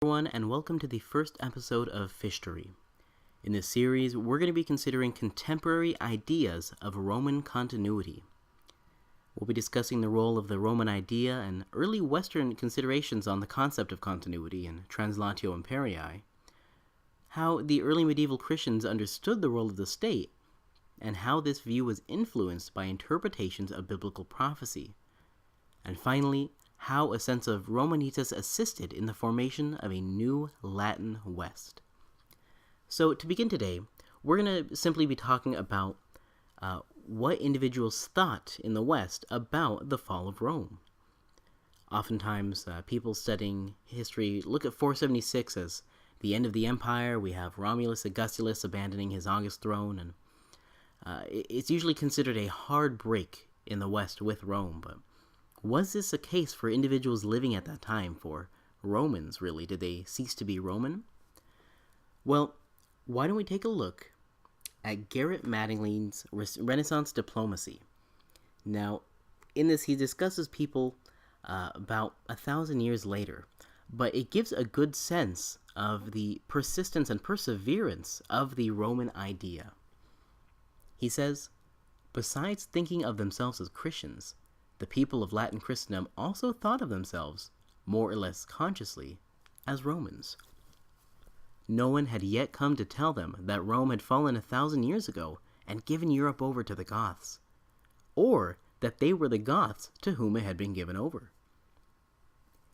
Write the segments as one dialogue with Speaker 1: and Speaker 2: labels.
Speaker 1: Everyone, and welcome to the first episode of Fishtory. In this series, we're going to be considering contemporary ideas of Roman continuity. We'll be discussing the role of the Roman idea and early Western considerations on the concept of continuity in Translatio Imperii, how the early medieval Christians understood the role of the state, and how this view was influenced by interpretations of biblical prophecy, and finally, how a sense of Romanitas assisted in the formation of a new Latin West. So to begin today, we're going to simply be talking about what individuals thought in the West about the fall of Rome. Oftentimes, people studying history look at 476 as the end of the empire. We have Romulus Augustulus abandoning his august throne, and it's usually considered a hard break in the West with Rome, but was this a case for individuals living at that time, for Romans, really? Did they cease to be Roman? Well, why don't we take a look at Garrett Mattingly's Renaissance Diplomacy. Now, in this, he discusses people about 1,000 years later, but it gives a good sense of the persistence and perseverance of the Roman idea. He says, besides thinking of themselves as Christians, the people of Latin Christendom also thought of themselves, more or less consciously, as Romans. No one had yet come to tell them that Rome had fallen 1,000 years ago and given Europe over to the Goths, or that they were the Goths to whom it had been given over.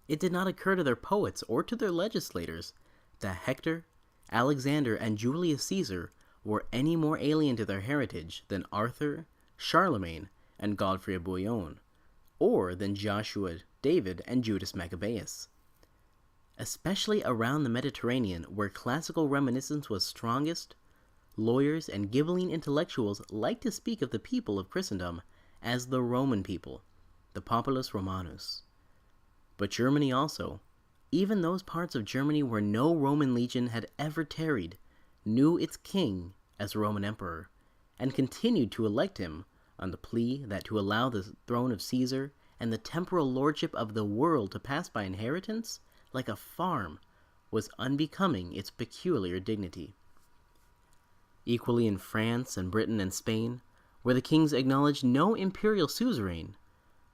Speaker 1: It did not occur to their poets or to their legislators that Hector, Alexander, and Julius Caesar were any more alien to their heritage than Arthur, Charlemagne, and Godfrey of Bouillon, or than Joshua, David, and Judas Maccabeus. Especially around the Mediterranean, where classical reminiscence was strongest, lawyers and Ghibelline intellectuals liked to speak of the people of Christendom as the Roman people, the Populus Romanus. But Germany also, even those parts of Germany where no Roman legion had ever tarried, knew its king as Roman emperor, and continued to elect him on the plea that to allow the throne of Caesar and the temporal lordship of the world to pass by inheritance, like a farm, was unbecoming its peculiar dignity. Equally in France and Britain and Spain, where the kings acknowledged no imperial suzerain,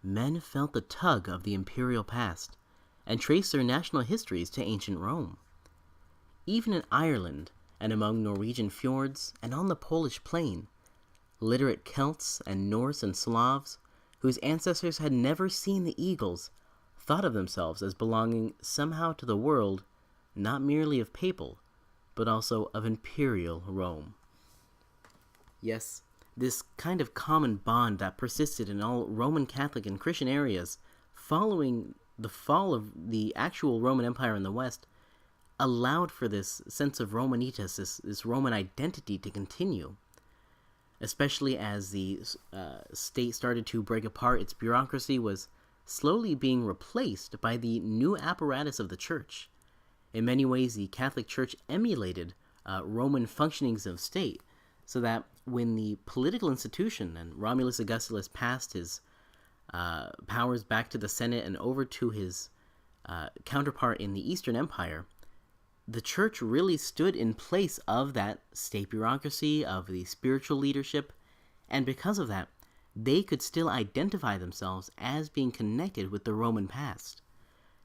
Speaker 1: men felt the tug of the imperial past, and traced their national histories to ancient Rome. Even in Ireland, and among Norwegian fjords, and on the Polish plain, literate Celts and Norse and Slavs, whose ancestors had never seen the eagles, thought of themselves as belonging somehow to the world, not merely of papal, but also of imperial Rome. Yes, this kind of common bond that persisted in all Roman Catholic and Christian areas following the fall of the actual Roman Empire in the West allowed for this sense of Romanitas, this Roman identity to continue. Especially as the state started to break apart, its bureaucracy was slowly being replaced by the new apparatus of the church. In many ways, the Catholic Church emulated Roman functionings of state, so that when the political institution and Romulus Augustulus passed his powers back to the Senate and over to his counterpart in the Eastern Empire, the church really stood in place of that state bureaucracy, of the spiritual leadership, and because of that, they could still identify themselves as being connected with the Roman past.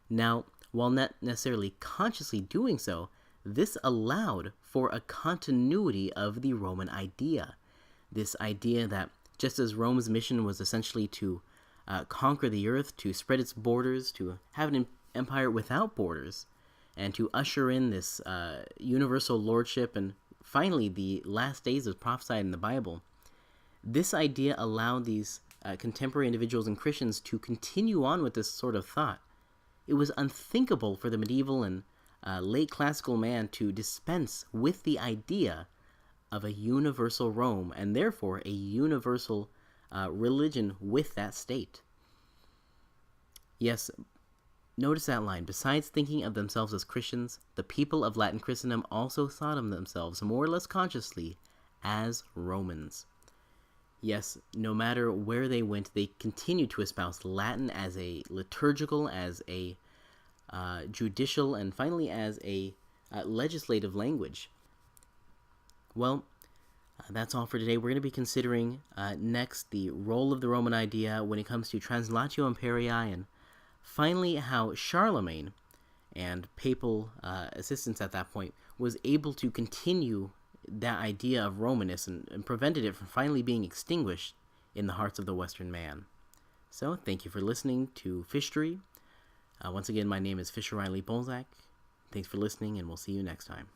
Speaker 1: Now, while not necessarily consciously doing so, this allowed for a continuity of the Roman idea. This idea that just as Rome's mission was essentially to conquer the earth, to spread its borders, to have an empire without borders, and to usher in this universal lordship, and finally the last days as prophesied in the Bible, this idea allowed these contemporary individuals and Christians to continue on with this sort of thought. It was unthinkable for the medieval and late classical man to dispense with the idea of a universal Rome, and therefore a universal religion with that state. Yes, notice that line. Besides thinking of themselves as Christians, the people of Latin Christendom also thought of themselves, more or less consciously, as Romans. Yes, no matter where they went, they continued to espouse Latin as a liturgical, as a judicial, and finally as a legislative language. Well, that's all for today. We're going to be considering next the role of the Roman idea when it comes to translatio imperii, and finally how Charlemagne and papal assistance at that point was able to continue that idea of Romanness and prevented it from finally being extinguished in the hearts of the Western man. So, thank you for listening to Fishtory. Once again, my name is Fisher Riley Bolzac. Thanks for listening, and we'll see you next time.